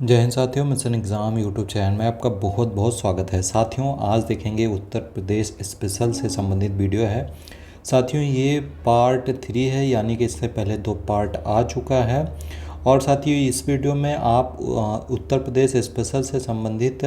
जय हिंद साथियों, mission exam YouTube channel में आपका बहुत बहुत स्वागत है। साथियों, आज देखेंगे उत्तर प्रदेश स्पेशल से संबंधित वीडियो है। साथियों, ये पार्ट 3 है, यानी कि इससे पहले 2 पार्ट आ चुका है। और साथियों, इस वीडियो में आप उत्तर प्रदेश स्पेशल से संबंधित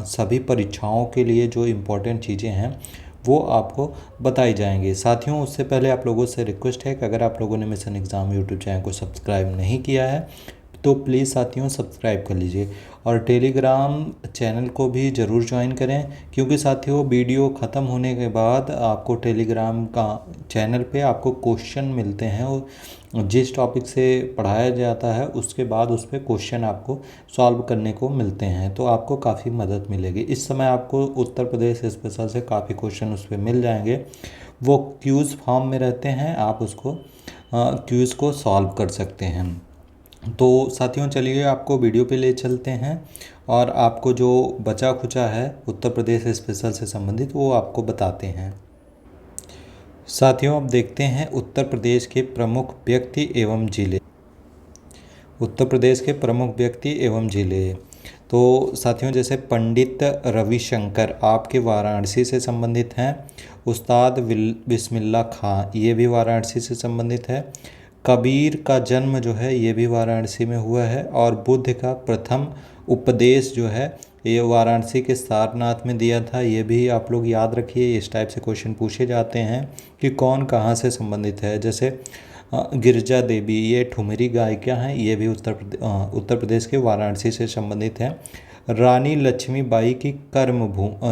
सभी परीक्षाओं के लिए जो इम्पोर्टेंट चीज़ें हैं वो आपको बताई जाएंगी। साथियों, उससे पहले आप लोगों से रिक्वेस्ट है कि अगर आप लोगों ने मिशन एग्ज़ाम यूट्यूब चैनल को सब्सक्राइब नहीं किया है तो प्लीज़ साथियों सब्सक्राइब कर लीजिए और टेलीग्राम चैनल को भी ज़रूर ज्वाइन करें, क्योंकि साथियों वीडियो ख़त्म होने के बाद आपको टेलीग्राम का चैनल पे आपको क्वेश्चन मिलते हैं और जिस टॉपिक से पढ़ाया जाता है उसके बाद उस पर क्वेश्चन आपको सॉल्व करने को मिलते हैं, तो आपको काफ़ी मदद मिलेगी। इस समय आपको उत्तर प्रदेश स्पेशल से काफ़ी क्वेश्चन उस पर मिल जाएंगे। वो क्यूज़ फॉर्म में रहते हैं, आप उसको क्यूज़ को सॉल्व कर सकते हैं। तो साथियों, चलिए आपको वीडियो पे ले चलते हैं और आपको जो बचा खुचा है उत्तर प्रदेश स्पेशल से संबंधित वो आपको बताते हैं। साथियों, अब देखते हैं उत्तर प्रदेश के प्रमुख व्यक्ति एवं जिले। उत्तर प्रदेश के प्रमुख व्यक्ति एवं जिले, तो साथियों जैसे पंडित रविशंकर आपके वाराणसी से संबंधित हैं। उस्ताद बिस्मिल्लाह खां ये भी वाराणसी से संबंधित है। कबीर का जन्म जो है ये भी वाराणसी में हुआ है। और बुद्ध का प्रथम उपदेश जो है ये वाराणसी के सारनाथ में दिया था। ये भी आप लोग याद रखिए, इस टाइप से क्वेश्चन पूछे जाते हैं कि कौन कहाँ से संबंधित है। जैसे गिरजा देवी ये ठुमरी गायिका हैं, ये भी उत्तर प्रदेश के वाराणसी से संबंधित हैं। रानी लक्ष्मीबाई की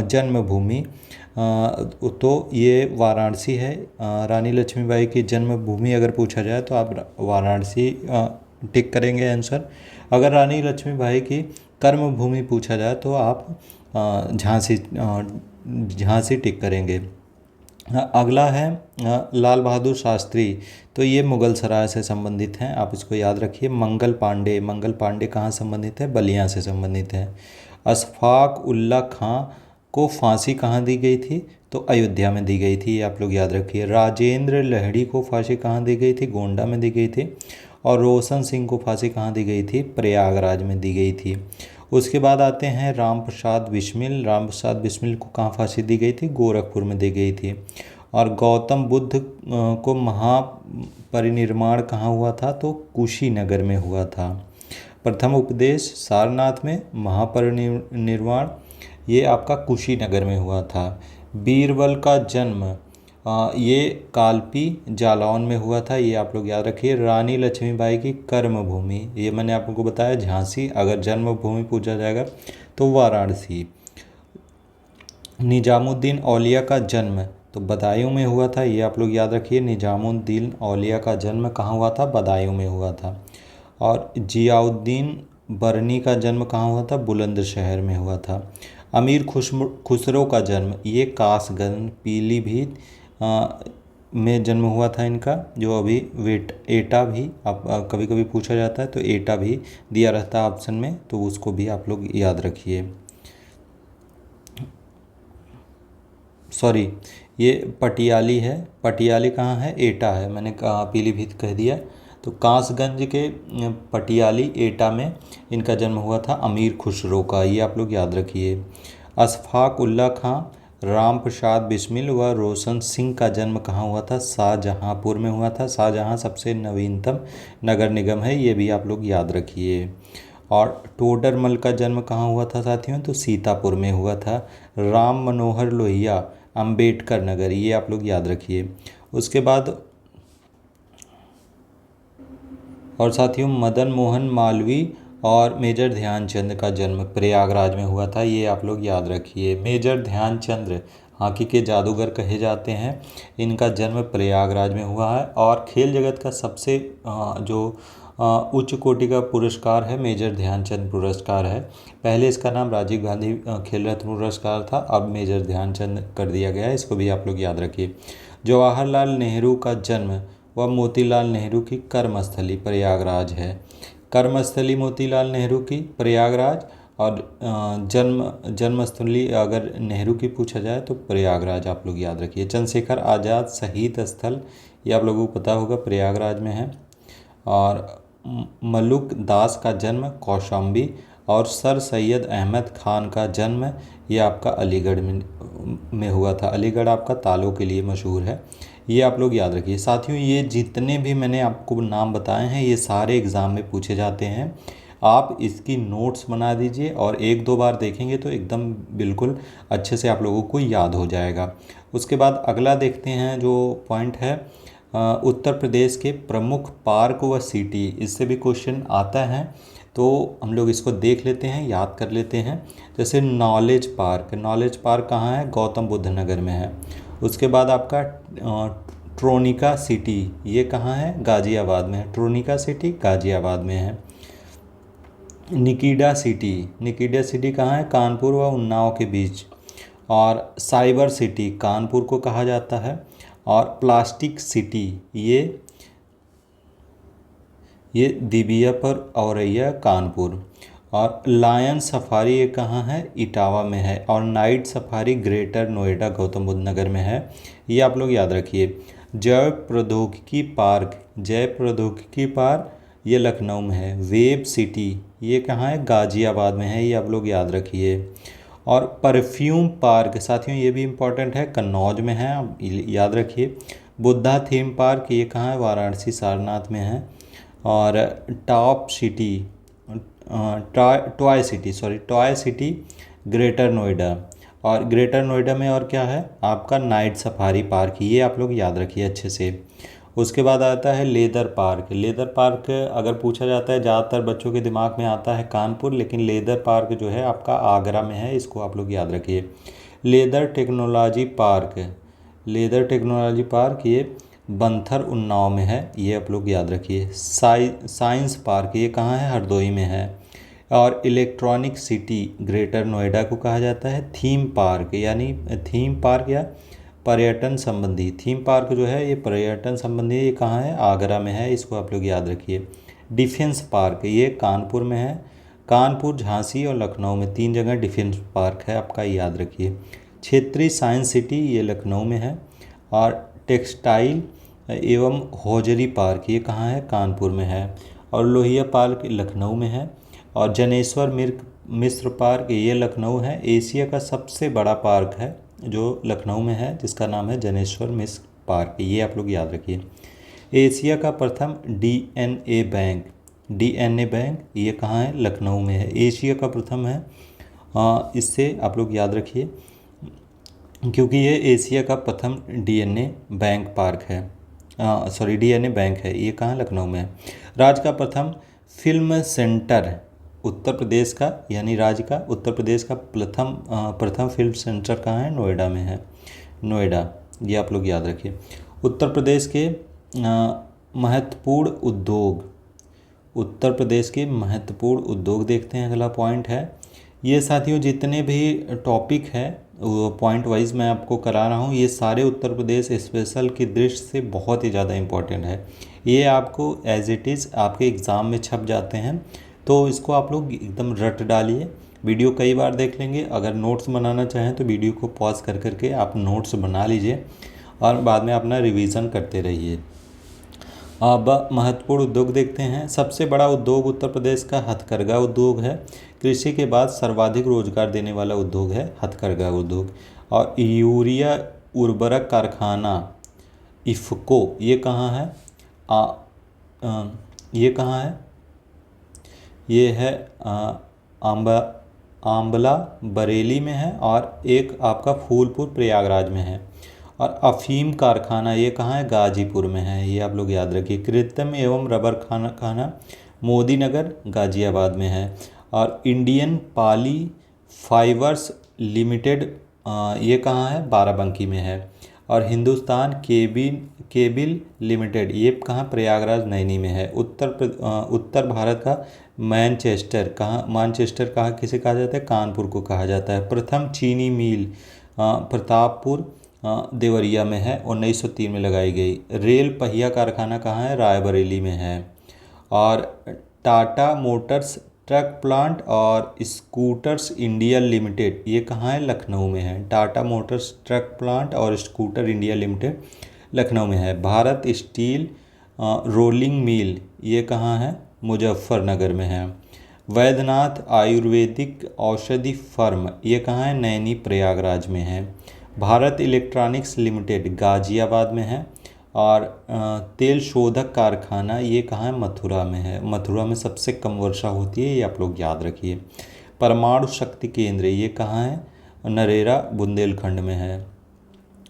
जन्मभूमि तो ये वाराणसी है। रानी लक्ष्मीबाई की जन्मभूमि अगर पूछा जाए तो आप वाराणसी टिक करेंगे आंसर। अगर रानी लक्ष्मीबाई की कर्मभूमि पूछा जाए तो आप झांसी टिक करेंगे। अगला है लाल बहादुर शास्त्री, तो ये मुगल सराय से संबंधित हैं, आप इसको याद रखिए। मंगल पांडे कहाँ संबंधित है? बलिया से संबंधित है। अशफाक उल्ला खां को फांसी कहाँ दी गई थी? तो अयोध्या में दी गई थी, ये आप लोग याद रखिए। राजेंद्र लहड़ी को फांसी कहाँ दी गई थी? गोंडा में दी गई थी। और रोशन सिंह को फांसी कहाँ दी गई थी? प्रयागराज में दी गई थी। उसके बाद आते हैं राम प्रसाद बिस्मिल को कहाँ फांसी दी गई थी? गोरखपुर में दी गई थी। और गौतम बुद्ध को महापरिनिर्वाण कहाँ हुआ था? तो कुशीनगर में हुआ था। प्रथम उपदेश सारनाथ में, महापरिनिर्वाण ये आपका कुशीनगर में हुआ था। बीरबल का जन्म ये कालपी जालौन में हुआ था, ये आप लोग याद रखिए। रानी लक्ष्मीबाई की कर्मभूमि ये मैंने आपको बताया झांसी। अगर जन्मभूमि पूछा जाएगा तो वाराणसी। निजामुद्दीन औलिया का जन्म तो बदायूं में हुआ था, ये आप लोग याद रखिए। निजामुद्दीन औलिया का जन्म कहाँ हुआ था? बदायूं में हुआ था। और जियाउद्दीन बरनी का जन्म कहाँ हुआ था? बुलंदशहर में हुआ था। अमीर खुसरो का जन्म ये कासगंज पीलीभीत में जन्म हुआ था इनका, जो अभी एटा भी आप कभी कभी पूछा जाता है तो एटा भी दिया रहता है ऑप्शन में, तो उसको भी आप लोग याद रखिए। सॉरी, ये पटियाली है। पटियाली कहाँ है? एटा है, मैंने कहा पीलीभीत कह दिया। तो कासगंज के पटियाली एटा में इनका जन्म हुआ था अमीर खुसरो का, ये आप लोग याद रखिए। अशफाक उल्ला खां, राम प्रसाद बिस्मिल व रोशन सिंह का जन्म कहाँ हुआ था? शाहजहाँपुर में हुआ था। शाहजहाँ सबसे नवीनतम नगर निगम है, ये भी आप लोग याद रखिए। और टोडरमल का जन्म कहाँ हुआ था साथियों? तो सीतापुर में हुआ था। राम मनोहर लोहिया अंबेडकर नगर, ये आप लोग याद रखिए। उसके बाद और साथियों मदन मोहन मालवीय और मेजर ध्यानचंद का जन्म प्रयागराज में हुआ था, ये आप लोग याद रखिए। मेजर ध्यानचंद हॉकी के जादूगर कहे जाते हैं, इनका जन्म प्रयागराज में हुआ है। और खेल जगत का सबसे जो उच्च कोटि का पुरस्कार है मेजर ध्यानचंद पुरस्कार है। पहले इसका नाम राजीव गांधी खेल रत्न पुरस्कार था, अब मेजर ध्यानचंद कर दिया गया है, इसको भी आप लोग याद रखिए। जवाहरलाल नेहरू का जन्म व मोतीलाल नेहरू की कर्मस्थली प्रयागराज है। कर्मस्थली मोतीलाल नेहरू की प्रयागराज। और जन्मस्थली अगर नेहरू की पूछा जाए तो प्रयागराज आप लोग याद रखिए। चंद्रशेखर आज़ाद शहीद स्थल ये आप लोगों को पता होगा प्रयागराज में है। और मलुक दास का जन्म कौशाम्बी, और सर सैयद अहमद खान का जन्म ये आपका अलीगढ़ में हुआ था। अलीगढ़ आपका तालों के लिए मशहूर है, ये आप लोग याद रखिए। साथियों, ये जितने भी मैंने आपको नाम बताए हैं ये सारे एग्ज़ाम में पूछे जाते हैं। आप इसकी नोट्स बना दीजिए और एक दो बार देखेंगे तो एकदम बिल्कुल अच्छे से आप लोगों को याद हो जाएगा। उसके बाद अगला देखते हैं जो पॉइंट है, उत्तर प्रदेश के प्रमुख पार्क व सिटी, इससे भी क्वेश्चन आता है तो हम लोग इसको देख लेते हैं, याद कर लेते हैं। जैसे नॉलेज पार्क, नॉलेज पार्क कहाँ है? गौतम बुद्ध नगर में है। उसके बाद आपका ट्रोनिका सिटी, ये कहाँ है? गाज़ियाबाद में है। ट्रोनिका सिटी गाज़ियाबाद में है। निकिडा सिटी, निकिडा सिटी कहाँ है? कानपुर व उन्नाव के बीच। और साइबर सिटी कानपुर को कहा जाता है। और प्लास्टिक सिटी ये दिबियापुर औरैया कानपुर। और लायन सफारी ये कहाँ है? इटावा में है। और night safari Greater Noida Gautam Buddha Nagar में है, ये आप लोग याद रखिए। जैव प्रौद्योगिकी पार्क, जैव प्रौद्योगिकी पार्क ये लखनऊ में है। वेब सिटी ये कहाँ है? गाज़ियाबाद में है, ये आप लोग याद रखिए। और परफ्यूम पार्क साथियों ये भी इम्पोर्टेंट है, कन्नौज में है, आप याद रखिए। बुद्धा थीम पार्क ये कहाँ है? वाराणसी सारनाथ में है। और top city toy city greater Noida. और ग्रेटर नोएडा में और क्या है? आपका नाइट सफारी पार्क, ये आप लोग याद रखिए अच्छे से। उसके बाद आता है लेदर पार्क। लेदर पार्क अगर पूछा जाता है ज़्यादातर बच्चों के दिमाग में आता है कानपुर, लेकिन लेदर पार्क जो है आपका आगरा में है, इसको आप लोग याद रखिए। Leather technology park, leather technology park ये बंथर उन्नाव में है, ये आप लोग याद रखिए। साइंस पार्क ये कहाँ है? हरदोई में है। और इलेक्ट्रॉनिक सिटी ग्रेटर नोएडा को कहा जाता है। थीम पार्क यानी थीम पार्क या पर्यटन संबंधी, थीम पार्क जो है ये पर्यटन संबंधी, ये कहाँ है? आगरा में है, इसको आप लोग याद रखिए। डिफेंस पार्क ये कानपुर में है। कानपुर, झांसी और लखनऊ में 3 जगह डिफेंस पार्क है, आपका याद रखिए। क्षेत्रीय साइंस सिटी ये लखनऊ में है। और टेक्सटाइल एवं हौजरी पार्क ये कहाँ है? कानपुर में है। और लोहिया पार्क लखनऊ में है। और जनेश्वर मिश्र पार्क ये लखनऊ है। एशिया का सबसे बड़ा पार्क है जो लखनऊ में है, जिसका नाम है जनेश्वर मिश्र पार्क, ये आप लोग याद रखिए। एशिया का प्रथम डीएनए बैंक, डीएनए बैंक ये कहाँ है? लखनऊ में है, एशिया का प्रथम है। इससे आप लोग याद रखिए क्योंकि ये एशिया का प्रथम डीएनए बैंक पार्क है, डीएनए बैंक है, ये कहाँ? लखनऊ में है। राज्य का प्रथम फिल्म सेंटर, उत्तर प्रदेश का यानी राज्य का उत्तर प्रदेश का प्रथम फिल्म सेंटर कहाँ है? नोएडा में है, नोएडा, ये आप लोग याद रखिए। उत्तर प्रदेश के महत्वपूर्ण उद्योग, उत्तर प्रदेश के महत्वपूर्ण उद्योग देखते हैं, अगला पॉइंट है। ये साथियों जितने भी टॉपिक है वो पॉइंट वाइज मैं आपको करा रहा हूँ, ये सारे उत्तर प्रदेश स्पेशल की दृष्टि से बहुत ही ज़्यादा इम्पोर्टेंट है। ये आपको एज इट इज़ आपके एग्ज़ाम में छप जाते हैं, तो इसको आप लोग एकदम रट डालिए। वीडियो कई बार देख लेंगे, अगर नोट्स बनाना चाहें तो वीडियो को पॉज कर करके आप नोट्स बना लीजिए और बाद में अपना रिवीजन करते रहिए। अब महत्वपूर्ण उद्योग देखते हैं। सबसे बड़ा उद्योग उत्तर प्रदेश का हथकरघा उद्योग है। कृषि के बाद सर्वाधिक रोजगार देने वाला उद्योग है हथकरघा उद्योग। और यूरिया उर्वरक कारखाना इफ़को ये कहाँ है? ये कहाँ है? ये है आंबला बरेली में है, और एक आपका फूलपुर प्रयागराज में है। और अफीम कारखाना ये कहाँ है? गाजीपुर में है, ये आप लोग याद रखिए। कृत्रिम एवं रबर कारखाना मोदी नगर गाजियाबाद में है। और इंडियन पाली फाइबर्स लिमिटेड ये कहाँ है? बाराबंकी में है। और हिंदुस्तान केबिल लिमिटेड ये कहाँ? प्रयागराज नैनी में है। उत्तर भारत का मैनचेस्टर कहाँ किसे कहा जाता है? कानपुर को कहा जाता है। प्रथम चीनी मिल प्रतापपुर देवरिया में है, 1903 में लगाई गई। रेल पहिया कारखाना कहाँ है? रायबरेली में है। और टाटा मोटर्स ट्रक प्लांट और स्कूटर्स इंडिया लिमिटेड ये कहाँ है? लखनऊ में है। टाटा मोटर्स ट्रक प्लांट और स्कूटर इंडिया लिमिटेड लखनऊ में है। भारत स्टील रोलिंग मिल ये कहाँ है? मुजफ्फरनगर में है। वैद्यनाथ आयुर्वेदिक औषधि फर्म ये कहाँ है? नैनी प्रयागराज में है। भारत इलेक्ट्रॉनिक्स लिमिटेड गाजियाबाद में है। और तेल शोधक कारखाना ये कहाँ है? मथुरा में है। मथुरा में सबसे कम वर्षा होती है, ये आप लोग याद रखिए। परमाणु शक्ति केंद्र ये कहाँ है? नरेला बुंदेलखंड में है।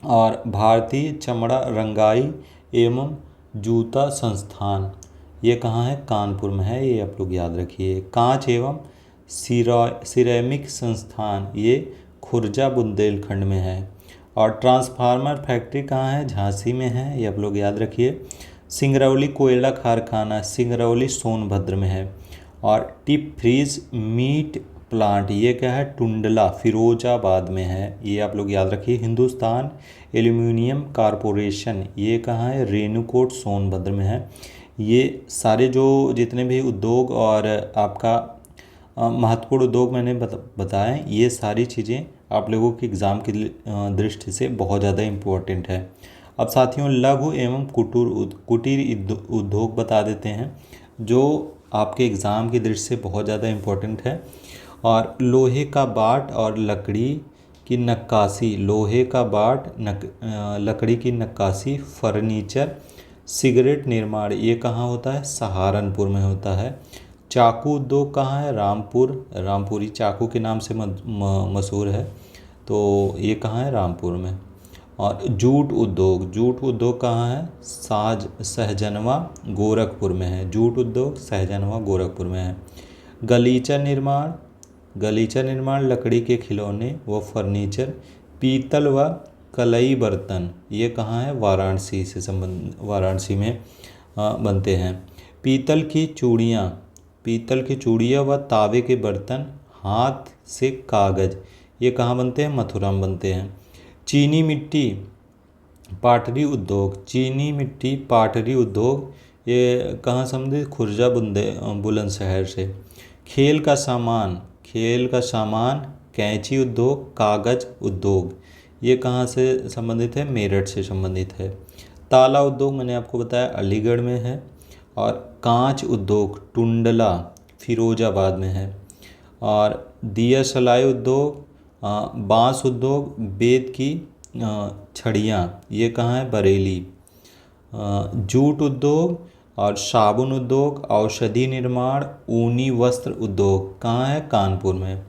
और भारतीय चमड़ा रंगाई एवं जूता संस्थान ये कहाँ है? कानपुर में है, ये आप लोग याद रखिए। कांच एवं सिरेमिक संस्थान ये खुर्जा बुंदेलखंड में है। और ट्रांसफार्मर फैक्ट्री कहाँ है? झांसी में है, ये आप लोग याद रखिए। सिंगरौली कोयला कारखाना सिंगरौली सोनभद्र में है। और टिप फ्रीज मीट प्लांट ये क्या है? टुंडला फिरोजाबाद में है, ये आप लोग याद रखिए। हिंदुस्तान एल्यूमिनियम कॉरपोरेशन ये कहाँ है? रेणुकूट सोनभद्र में है। ये सारे जो जितने भी उद्योग और आपका महत्वपूर्ण उद्योग मैंने बताए, ये सारी चीज़ें आप लोगों के एग्ज़ाम की दृष्टि से बहुत ज़्यादा इम्पोर्टेंट है। अब साथियों लघु एवं कुटीर उद्योग बता देते हैं, जो आपके एग्ज़ाम की दृष्टि से बहुत ज़्यादा इम्पोर्टेंट है। और लोहे का बाट और लकड़ी की नक्काशी, लोहे का बाट लकड़ी की नक्काशी, फर्नीचर, सिगरेट निर्माण ये कहाँ होता है? सहारनपुर में होता है। चाकू उद्योग कहाँ है? रामपुरी चाकू के नाम से मशहूर है, तो ये कहाँ है? रामपुर में। और जूट उद्योग कहाँ है? सहजनवा गोरखपुर में है। जूट उद्योग सहजनवा गोरखपुर में है। गलीचा निर्माण लकड़ी के खिलौने व फर्नीचर, पीतल व कलई बर्तन ये कहाँ है? वाराणसी में बनते हैं। पीतल की चूड़ियाँ व तावे के बर्तन, हाथ से कागज़ ये कहाँ बनते हैं? मथुरा में बनते हैं। चीनी मिट्टी पाटरी उद्योग ये कहाँ संबंधित? खुर्जा बुलंदशहर से। खेल का सामान कैंची उद्योग, कागज उद्योग ये कहाँ से संबंधित है? मेरठ से संबंधित है। ताला उद्योग मैंने आपको बताया अलीगढ़ में है। और कांच उद्योग टुंडला फिरोजाबाद में है। और दिया सलाई उद्योग, बांस उद्योग, बेत की छड़ियाँ ये कहाँ है? बरेली। जूट उद्योग और साबुन उद्योग, औषधि निर्माण, ऊनी वस्त्र उद्योग कहाँ है? कानपुर में।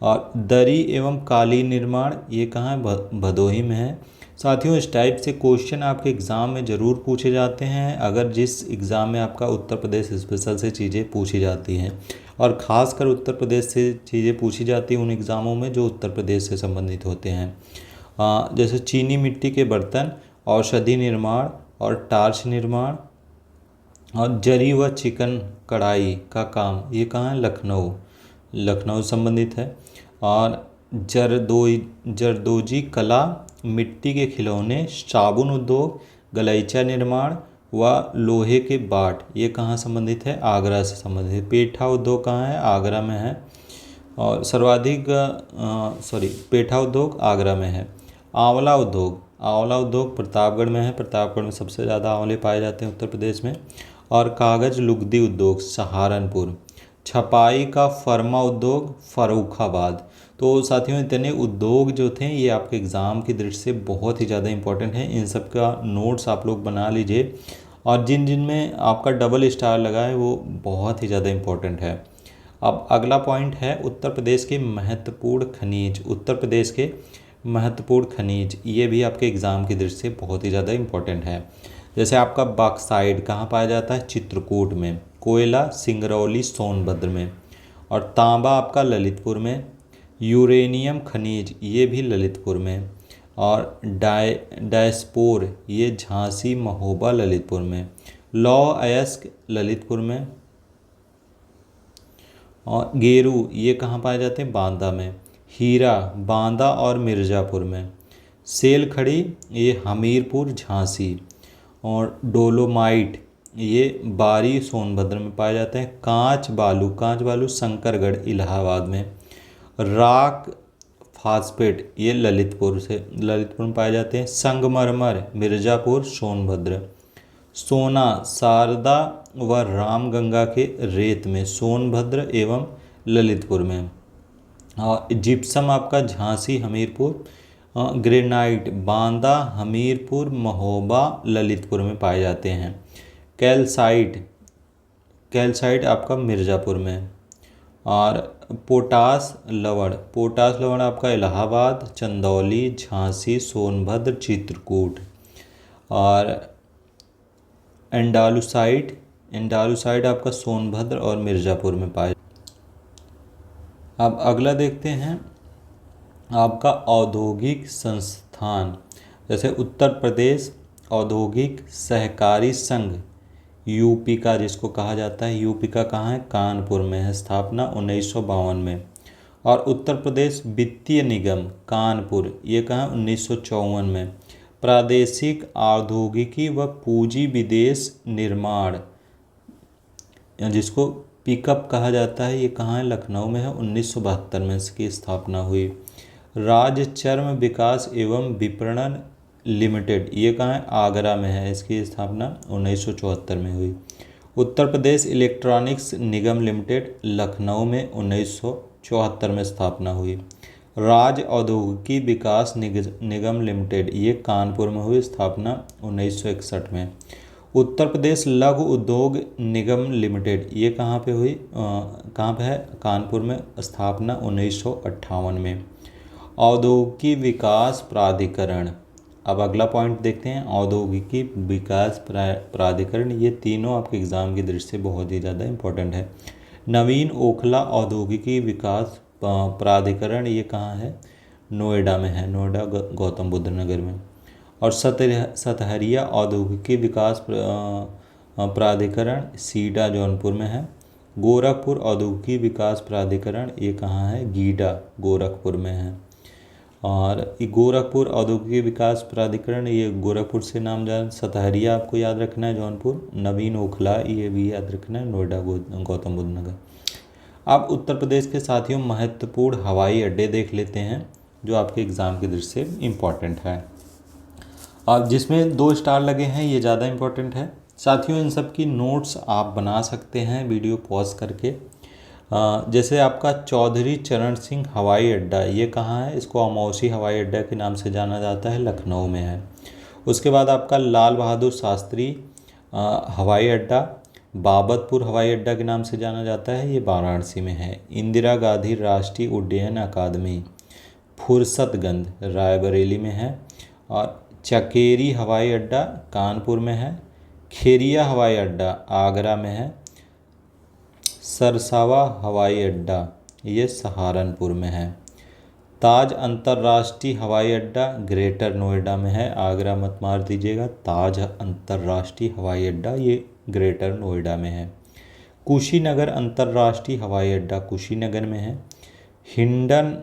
और दरी एवं कालीन निर्माण ये कहाँ है? भदोही में है। साथियों इस टाइप से क्वेश्चन आपके एग्ज़ाम में ज़रूर पूछे जाते हैं, अगर जिस एग्ज़ाम में आपका उत्तर प्रदेश स्पेशल से चीज़ें पूछी जाती हैं। और ख़ासकर उत्तर प्रदेश से चीज़ें पूछी जाती हैं उन एग्ज़ामों में जो उत्तर प्रदेश से संबंधित होते हैं। जैसे चीनी मिट्टी के बर्तन, औषधि निर्माण और टार्च निर्माण, और जरी व चिकन कढ़ाई का काम ये कहाँ है? लखनऊ संबंधित है। और जरदोजी कला, मिट्टी के खिलौने, साबुन उद्योग, गलीचा निर्माण व लोहे के बाट ये कहाँ संबंधित है? आगरा से संबंधित है। पेठा उद्योग कहाँ है? आगरा में है। और पेठा उद्योग आगरा में है। आंवला उद्योग प्रतापगढ़ में है। प्रतापगढ़ में सबसे ज़्यादा आंवले पाए जाते हैं उत्तर प्रदेश में। और कागज़ लुगदी उद्योग सहारनपुर। छपाई का फर्मा उद्योग फर्रुखाबाद। तो साथियों इतने उद्योग जो थे ये आपके एग्ज़ाम की दृष्टि से बहुत ही ज़्यादा इंपॉर्टेंट है। इन सब का नोट्स आप लोग बना लीजिए, और जिन में आपका डबल स्टार लगा है वो बहुत ही ज़्यादा इंपॉर्टेंट है। अब अगला पॉइंट है उत्तर प्रदेश के महत्वपूर्ण खनिज ये भी आपके एग्ज़ाम की दृष्टि से बहुत ही ज़्यादा इंपॉर्टेंट है। जैसे आपका बॉक्साइट कहाँ पाया जाता है? चित्रकूट में। कोयला सिंगरौली सोनभद्र में। और तांबा आपका ललितपुर में। यूरेनियम खनिज ये भी ललितपुर में। और डायस्पोर ये झांसी महोबा ललितपुर में। लौह अयस्क ललितपुर में। और गेरू ये कहाँ पाए जाते हैं? बांदा में। हीरा बांदा और मिर्ज़ापुर में। सेल खड़ी ये हमीरपुर झांसी। और डोलोमाइट ये बारी सोनभद्र में पाए जाते हैं। कांच बालू शंकरगढ़ इलाहाबाद में। राक फास्फेट ये ललितपुर में पाए जाते हैं। संगमरमर मिर्ज़ापुर सोनभद्र। सोना शारदा व रामगंगा के रेत में सोनभद्र एवं ललितपुर में। और जिप्सम आपका झांसी हमीरपुर, ग्रेनाइट बांदा हमीरपुर महोबा ललितपुर में पाए जाते हैं। कैल्साइट आपका मिर्ज़ापुर में। और पोटास लवण आपका इलाहाबाद, चंदौली, झांसी, सोनभद्र, चित्रकूट। और एंडालुसाइड आपका सोनभद्र और मिर्ज़ापुर में पाए। अब अगला देखते हैं आपका औद्योगिक संस्थान। जैसे उत्तर प्रदेश औद्योगिक सहकारी संघ यूपी का, जिसको कहा जाता है, यूपी का कहाँ है, कानपुर में है, स्थापना 1952 में। और उत्तर प्रदेश वित्तीय निगम कानपुर, ये कहाँ, 1954 में। प्रादेशिक औद्योगिकी व पूंजी विदेश निर्माण, जिसको पिकअप कहा जाता है, ये कहाँ है, लखनऊ में है, 1972 में इसकी स्थापना हुई। राज्य चर्म विकास एवं विपणन लिमिटेड, ये कहाँ है, आगरा में है, इसकी स्थापना 1974 में हुई। उत्तर प्रदेश इलेक्ट्रॉनिक्स निगम लिमिटेड लखनऊ में 1974 में स्थापना हुई। राज्य औद्योगिकी विकास निगम लिमिटेड, ये कानपुर में हुई, स्थापना 1961 में। उत्तर प्रदेश लघु उद्योग निगम लिमिटेड, ये कहाँ पे हुई, कहाँ पे है, कानपुर में, स्थापना 1958 में। औद्योगिकी विकास प्राधिकरण, अब अगला पॉइंट देखते हैं, औद्योगिकी विकास प्राधिकरण, ये तीनों आपके एग्जाम की दृष्टि से बहुत ही ज़्यादा इंपॉर्टेंट है। नवीन ओखला औद्योगिकी विकास प्राधिकरण, ये कहाँ है, नोएडा में है, नोएडा गौतम बुद्ध नगर में। और सतहरिया औद्योगिकी विकास प्राधिकरण सीडा जौनपुर में है। गोरखपुर औद्योगिकी विकास प्राधिकरण, ये कहाँ है, गीडा गोरखपुर में है। और गोरखपुर औद्योगिक विकास प्राधिकरण, ये गोरखपुर से नाम जान। सतहरिया आपको याद रखना है जौनपुर। नवीन ओखला, ये भी याद रखना है, नोएडा गौतम बुद्ध नगर। अब उत्तर प्रदेश के साथियों महत्वपूर्ण हवाई अड्डे देख लेते हैं, जो आपके एग्ज़ाम की दृष्टि से इम्पॉर्टेंट है। अब जिसमें 2 स्टार लगे हैं, ये ज़्यादा इम्पोर्टेंट है साथियों। इन सब की नोट्स आप बना सकते हैं वीडियो पॉज करके। जैसे आपका चौधरी चरण सिंह हवाई अड्डा, ये कहाँ है, इसको अमौसी हवाई अड्डा के नाम से जाना जाता है, लखनऊ में है। उसके बाद आपका लाल बहादुर शास्त्री हवाई अड्डा बाबतपुर हवाई अड्डा के नाम से जाना जाता है, ये वाराणसी में है। इंदिरा गांधी राष्ट्रीय उड्डयन अकादमी फुर्सतगंज रायबरेली में है। और चकेरी हवाई अड्डा कानपुर में है। खेरिया हवाई अड्डा आगरा में है। सरसावा हवाई अड्डा ये सहारनपुर में है। ताज अंतर्राष्ट्रीय हवाई अड्डा ग्रेटर नोएडा में है, आगरा मत मार दीजिएगा। ताज अंतर्राष्ट्रीय हवाई अड्डा ये ग्रेटर नोएडा में है। कुशीनगर अंतर्राष्ट्रीय हवाई अड्डा कुशीनगर में है। हिंडन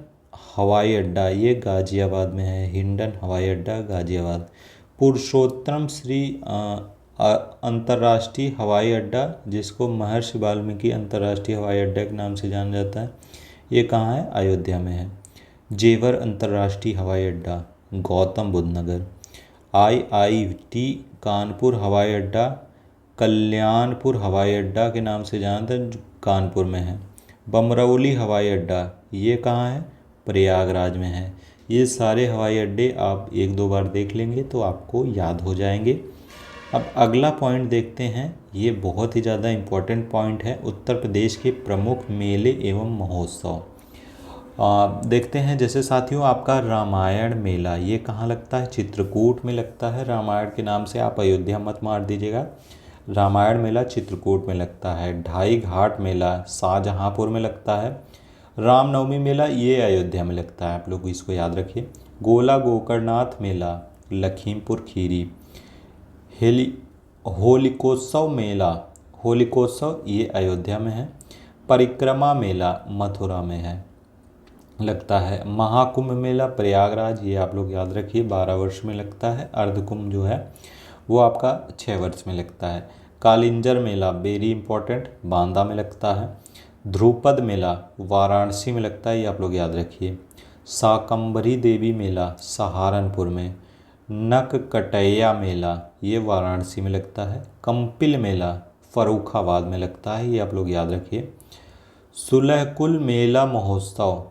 हवाई अड्डा ये गाज़ियाबाद में है, हिंडन हवाई अड्डा गाज़ियाबाद। पुरुषोत्तम श्री अंतर्राष्ट्रीय हवाई अड्डा, जिसको महर्षि वाल्मीकि अंतर्राष्ट्रीय हवाई अड्डा के नाम से जाना जाता है, ये कहाँ है, अयोध्या में है। जेवर अंतर्राष्ट्रीय हवाई अड्डा गौतम बुद्ध नगर। IIT कानपुर हवाई अड्डा कल्याणपुर हवाई अड्डा के नाम से जाना जाता है, जो कानपुर में है। बमरौली हवाई अड्डा ये कहाँ है, प्रयागराज में है। ये सारे हवाई अड्डे आप 1-2 बार देख लेंगे तो आपको याद हो जाएंगे। अब अगला पॉइंट देखते हैं, ये बहुत ही ज़्यादा इम्पोर्टेंट पॉइंट है, उत्तर प्रदेश के प्रमुख मेले एवं महोत्सव। देखते हैं। जैसे साथियों आपका रामायण मेला ये कहाँ लगता है, चित्रकूट में लगता है। रामायण के नाम से आप अयोध्या मत मार दीजिएगा, रामायण मेला चित्रकूट में लगता है। ढाई घाट मेला शाहजहाँपुर में लगता है। रामनवमी मेला ये अयोध्या में लगता है, आप लोग इसको याद रखिए। गोला गोकर्णनाथ मेला लखीमपुर खीरी। होलिकोत्सव मेला होलिकोत्सव ये अयोध्या में है। परिक्रमा मेला मथुरा में है लगता है। महाकुंभ मेला प्रयागराज ये आप लोग याद रखिए 12 वर्ष में लगता है। अर्धकुंभ जो है वो आपका 6 वर्ष में लगता है। कालिंजर मेला वेरी इंपॉर्टेंट बांदा में लगता है। ध्रुपद मेला वाराणसी में लगता है, ये आप लोग याद रखिए। शाकंभरी देवी मेला सहारनपुर में। नककटैया मेला ये वाराणसी में लगता है। कंपिल मेला फर्रुखाबाद में लगता है, ये आप लोग याद रखिए। सुलहकुल मेला महोत्सव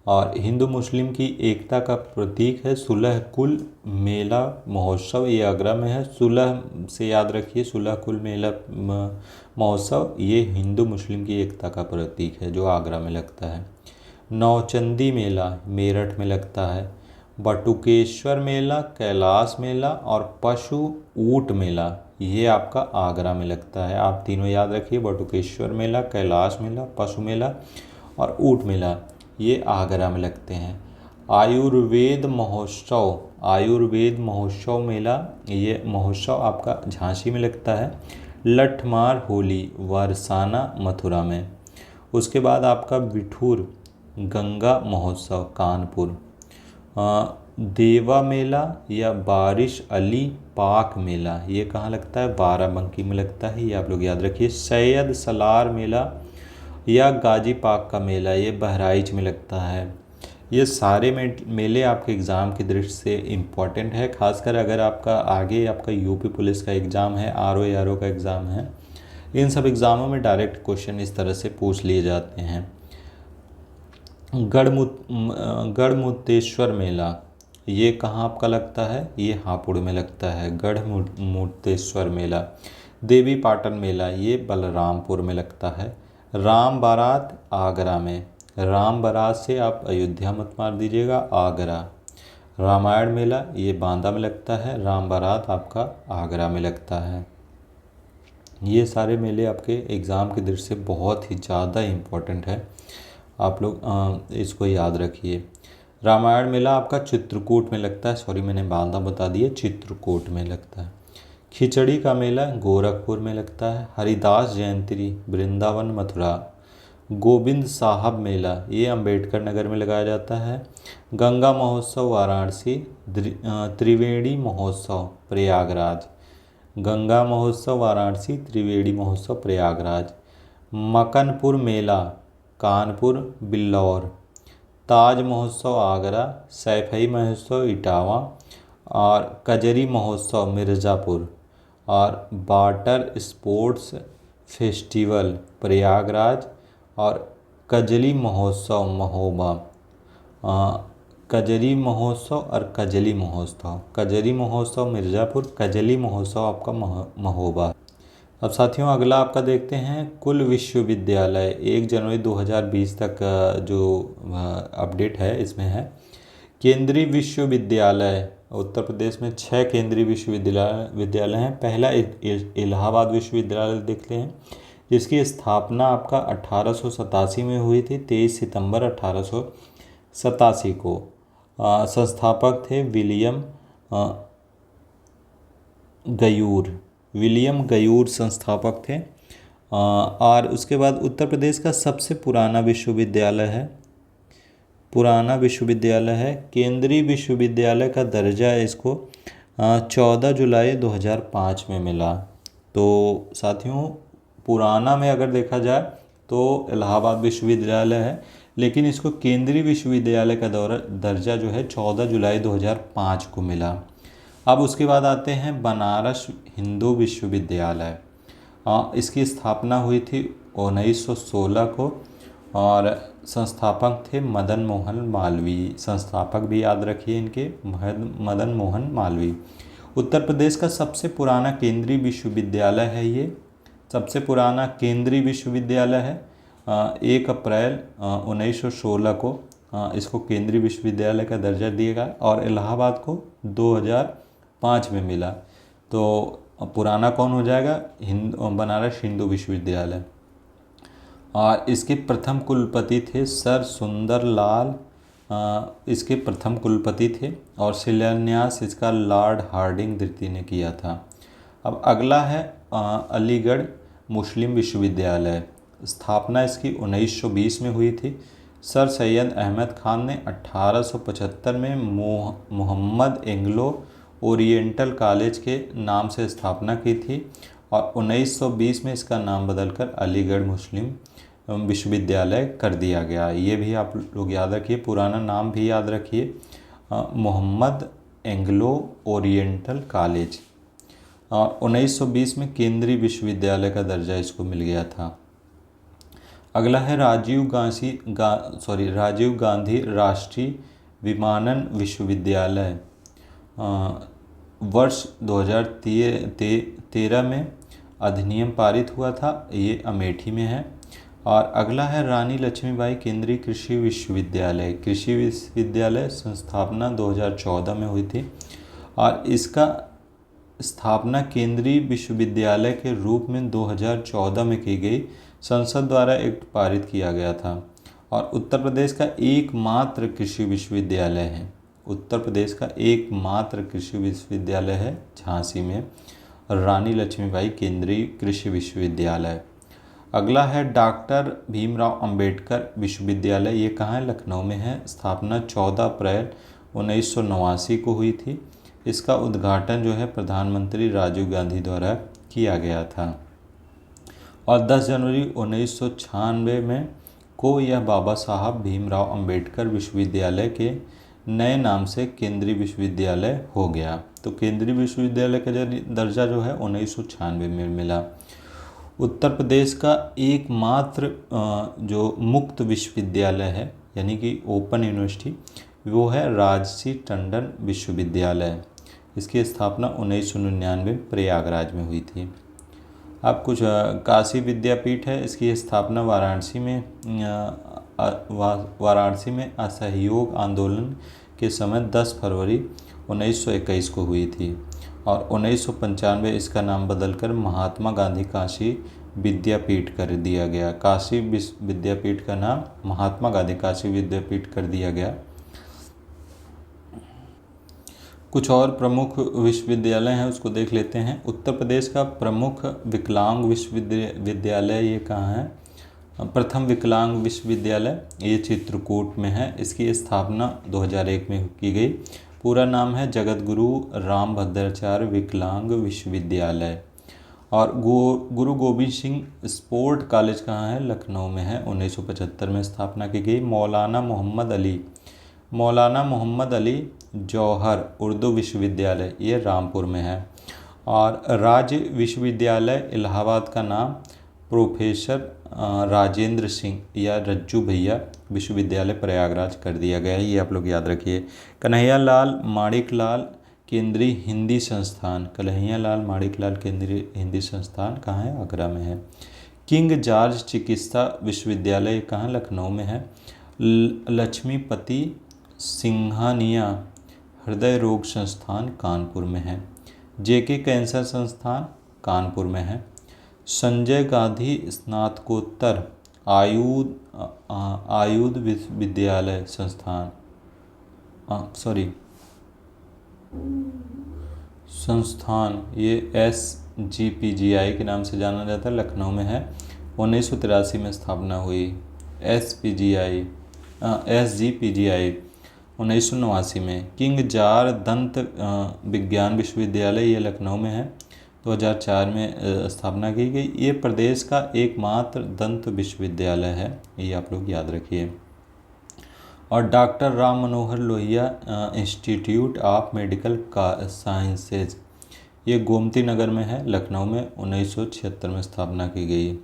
और हिंदू मुस्लिम की एकता का प्रतीक है सुलहकुल मेला महोत्सव, ये आगरा में है। सुलह से याद रखिए, सुलहकुल मेला महोत्सव ये हिंदू मुस्लिम की एकता का प्रतीक है जो आगरा में लगता है। नौचंदी मेला मेरठ में लगता है। बटुकेश्वर मेला, कैलाश मेला और पशु ऊंट मेला ये आपका आगरा में लगता है। आप तीनों याद रखिए, बटुकेश्वर मेला, कैलाश मेला, पशु मेला और ऊंट मेला ये आगरा में लगते हैं। आयुर्वेद महोत्सव, आयुर्वेद महोत्सव मेला ये महोत्सव आपका झांसी में लगता है। लठमार होली बरसाना मथुरा में। उसके बाद आपका बिठूर गंगा महोत्सव कानपुर। देवा मेला या बारिश अली पाक मेला ये कहाँ लगता है, बाराबंकी में लगता है, ये आप लोग याद रखिए। सैयद सलार मेला या गाजी पाक का मेला ये बहराइच में लगता है। ये सारे मेले आपके एग्ज़ाम की दृष्टि से इम्पॉर्टेंट है, खासकर अगर आपका आगे आपका यूपी पुलिस का एग्ज़ाम है, आरओ का एग्ज़ाम है। इन सब एग्ज़ामों में डायरेक्ट क्वेश्चन इस तरह से पूछ लिए जाते हैं। गढ़मुक्तेश्वर मेला ये कहाँ आपका लगता है, ये हापुड़ में लगता है गढ़मुक्तेश्वर मेला। देवी पाटन मेला ये बलरामपुर में लगता है। राम बारात आगरा में, राम बारात से आप अयोध्या मत मार दीजिएगा, आगरा। रामायण मेला ये बांदा में लगता है, राम बारात आपका आगरा में लगता है। ये सारे मेले आपके एग्ज़ाम की दृष्टि से बहुत ही ज़्यादा इम्पोर्टेंट है, आप लोग इसको याद रखिए। रामायण मेला आपका चित्रकूट में लगता है, सॉरी मैंने बांदा बता दिया, चित्रकूट में लगता है। खिचड़ी का मेला गोरखपुर में लगता है। हरिदास जयंती वृंदावन मथुरा। गोविंद साहब मेला ये अंबेडकर नगर में लगाया जाता है। गंगा महोत्सव वाराणसी। त्रिवेणी महोत्सव प्रयागराज। गंगा महोत्सव वाराणसी, त्रिवेणी महोत्सव प्रयागराज। मकनपुर मेला कानपुर बिल्लौर। ताज महोत्सव आगरा। सैफई महोत्सव इटावा और कजरी महोत्सव मिर्ज़ापुर और वाटर स्पोर्ट्स फेस्टिवल प्रयागराज और कजली महोत्सव महोबा। कजरी महोत्सव और कजली महोत्सव, कजरी महोत्सव मिर्ज़ापुर, कजली महोत्सव आपका महोबा। अब साथियों अगला आपका देखते हैं कुल विश्वविद्यालय 1 जनवरी 2020 तक जो अपडेट है इसमें है। केंद्रीय विश्वविद्यालय उत्तर प्रदेश में 6 केंद्रीय विश्वविद्यालय हैं। पहला इलाहाबाद विश्वविद्यालय देखते हैं, जिसकी स्थापना आपका 1887 में हुई थी, 23 सितंबर 1887 को। संस्थापक थे विलियम गयूर संस्थापक थे। और उसके बाद उत्तर प्रदेश का सबसे पुराना विश्वविद्यालय है, केंद्रीय विश्वविद्यालय का दर्जा इसको 14 जुलाई 2005 में मिला। तो साथियों पुराना में अगर देखा जाए तो इलाहाबाद विश्वविद्यालय है, लेकिन इसको केंद्रीय विश्वविद्यालय का दर्जा जो है 14 जुलाई 2005 को मिला। अब उसके बाद आते हैं बनारस हिंदू विश्वविद्यालय। इसकी स्थापना हुई थी 1916 को और संस्थापक थे मदन मोहन मालवीय। संस्थापक भी याद रखिए इनके, मदन मोहन मालवीय। उत्तर प्रदेश का सबसे पुराना केंद्रीय विश्वविद्यालय है ये, सबसे पुराना केंद्रीय विश्वविद्यालय है। 1 अप्रैल 1916 को इसको केंद्रीय विश्वविद्यालय का दर्जा दिया गया और इलाहाबाद को 2005 में मिला। तो पुराना कौन हो जाएगा, बनारस हिंदू विश्वविद्यालय। और इसके प्रथम कुलपति थे सर सुंदर लाल, इसके प्रथम कुलपति थे और शिलान्यास इसका लॉर्ड हार्डिंग द्वितीय ने किया था। अब अगला है अलीगढ़ मुस्लिम विश्वविद्यालय। स्थापना इसकी 1920 में हुई थी। सर सैयद अहमद खान ने 1875 में मोहम्मद एंग्लो ओरिएंटल कॉलेज के नाम से स्थापना की थी और 1920 में इसका नाम बदलकर अलीगढ़ मुस्लिम विश्वविद्यालय कर दिया गया। ये भी आप लोग याद रखिए, पुराना नाम भी याद रखिए, मोहम्मद एंग्लो ओरिएंटल कॉलेज। और 1920 में केंद्रीय विश्वविद्यालय का दर्जा इसको मिल गया था। अगला है राजीव गांधी राष्ट्रीय विमानन विश्वविद्यालय। वर्ष 2013 में अधिनियम पारित हुआ था, ये अमेठी में है। और अगला है रानी लक्ष्मीबाई केंद्रीय कृषि विश्वविद्यालय। कृषि विश्वविद्यालय संस्थापना 2014 में हुई थी और इसका स्थापना केंद्रीय विश्वविद्यालय के रूप में 2014 में की गई। संसद द्वारा एक्ट पारित किया गया था और उत्तर प्रदेश का एकमात्र कृषि विश्वविद्यालय है। उत्तर प्रदेश का एकमात्र कृषि विश्वविद्यालय है झांसी में, रानी लक्ष्मीबाई केंद्रीय कृषि विश्वविद्यालय। अगला है डॉक्टर भीमराव अंबेडकर विश्वविद्यालय। ये कहाँ है? लखनऊ में है। स्थापना 14 अप्रैल 1989 को हुई थी। इसका उद्घाटन जो है प्रधानमंत्री राजीव गांधी द्वारा किया गया था और 10 जनवरी 1996 में को यह बाबा साहब भीमराव अंबेडकर विश्वविद्यालय के नए नाम से केंद्रीय विश्वविद्यालय हो गया। तो केंद्रीय विश्वविद्यालय का दर्जा जो है 1996 में मिला। उत्तर प्रदेश का एकमात्र जो मुक्त विश्वविद्यालय है यानी कि ओपन यूनिवर्सिटी, वो है राजसी टंडन विश्वविद्यालय। इसकी स्थापना 1999 प्रयागराज में हुई थी। अब कुछ काशी विद्यापीठ है। इसकी स्थापना वाराणसी में असहयोग आंदोलन के समय 10 फरवरी 1921 को हुई थी और 1995 इसका नाम बदलकर महात्मा गांधी काशी विद्यापीठ कर दिया गया। काशी विद्यापीठ का नाम महात्मा गांधी काशी विद्यापीठ कर दिया गया। कुछ और प्रमुख विश्वविद्यालय हैं, उसको देख लेते हैं। उत्तर प्रदेश का प्रमुख विकलांग विश्वविद्यालय ये कहाँ है? प्रथम विकलांग विश्वविद्यालय ये चित्रकूट में है। इसकी स्थापना 2001 में की गई। पूरा नाम है जगत गुरु रामभद्राचार्य विकलांग विश्वविद्यालय। और गुरु गोविंद सिंह स्पोर्ट कॉलेज कहाँ है? लखनऊ में है। 1975 में स्थापना की गई। मौलाना मोहम्मद अली जौहर उर्दू विश्वविद्यालय ये रामपुर में है। और राज्य विश्वविद्यालय इलाहाबाद का नाम प्रोफेसर राजेंद्र सिंह या रज्जू भैया विश्वविद्यालय प्रयागराज कर दिया गया है। ये आप लोग याद रखिए। कन्हैयालाल माणिकलाल केंद्रीय हिंदी संस्थान, कन्हैयालाल माणिकलाल केंद्रीय हिंदी संस्थान कहाँ है? आगरा में है। किंग जॉर्ज चिकित्सा विश्वविद्यालय कहाँ? लखनऊ में है। लक्ष्मीपति सिंघानिया हृदय रोग संस्थान कानपुर में है। जेके कैंसर संस्थान कानपुर में है। संजय गांधी स्नातकोत्तर आयुध विद्यालय संस्थान ये SGPGI के नाम से जाना जाता है, लखनऊ में है। 1983 में स्थापना हुई। SGPGI 1989 में। किंग जार दंत विज्ञान विश्वविद्यालय ये लखनऊ में है। 2004 में स्थापना की गई। ये प्रदेश का एकमात्र दंत विश्वविद्यालय है, ये आप लोग याद रखिए। और doctor Ram Manohar Lohia institute of medical sciences ये गोमती नगर में है, लखनऊ में। 1976 में स्थापना की गई।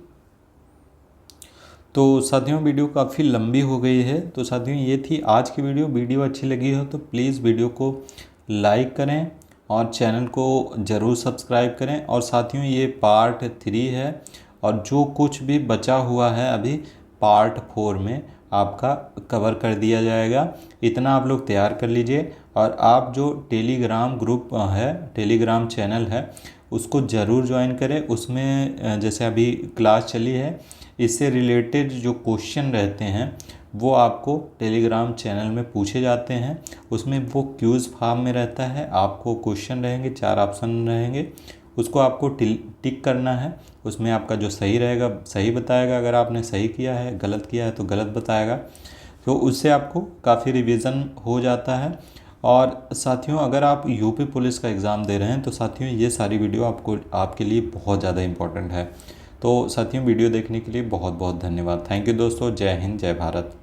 तो साथियों वीडियो काफ़ी लंबी हो गई है। तो साथियों ये थी आज की वीडियो अच्छी लगी हो तो प्लीज़ वीडियो को लाइक करें और चैनल को ज़रूर सब्सक्राइब करें। और साथियों ये पार्ट 3 है और जो कुछ भी बचा हुआ है अभी पार्ट 4 में आपका कवर कर दिया जाएगा। इतना आप लोग तैयार कर लीजिए। और आप जो टेलीग्राम ग्रुप है, टेलीग्राम चैनल है, उसको ज़रूर ज्वाइन करें। उसमें जैसे अभी क्लास चली है, इससे रिलेटेड जो क्वेश्चन रहते हैं वो आपको टेलीग्राम चैनल में पूछे जाते हैं। उसमें वो क्यूज़ फॉर्म में रहता है। आपको क्वेश्चन रहेंगे, 4 ऑप्शन रहेंगे, उसको आपको टिक करना है। उसमें आपका जो सही रहेगा सही बताएगा, अगर आपने सही किया है, गलत किया है तो गलत बताएगा। तो उससे आपको काफ़ी रिवीजन हो जाता है। और साथियों अगर आप यूपी पुलिस का एग्ज़ाम दे रहे हैं तो साथियों ये सारी वीडियो आपके लिए बहुत ज़्यादा इम्पोर्टेंट है। तो साथियों वीडियो देखने के लिए बहुत बहुत धन्यवाद। थैंक यू दोस्तों। जय हिंद, जय भारत।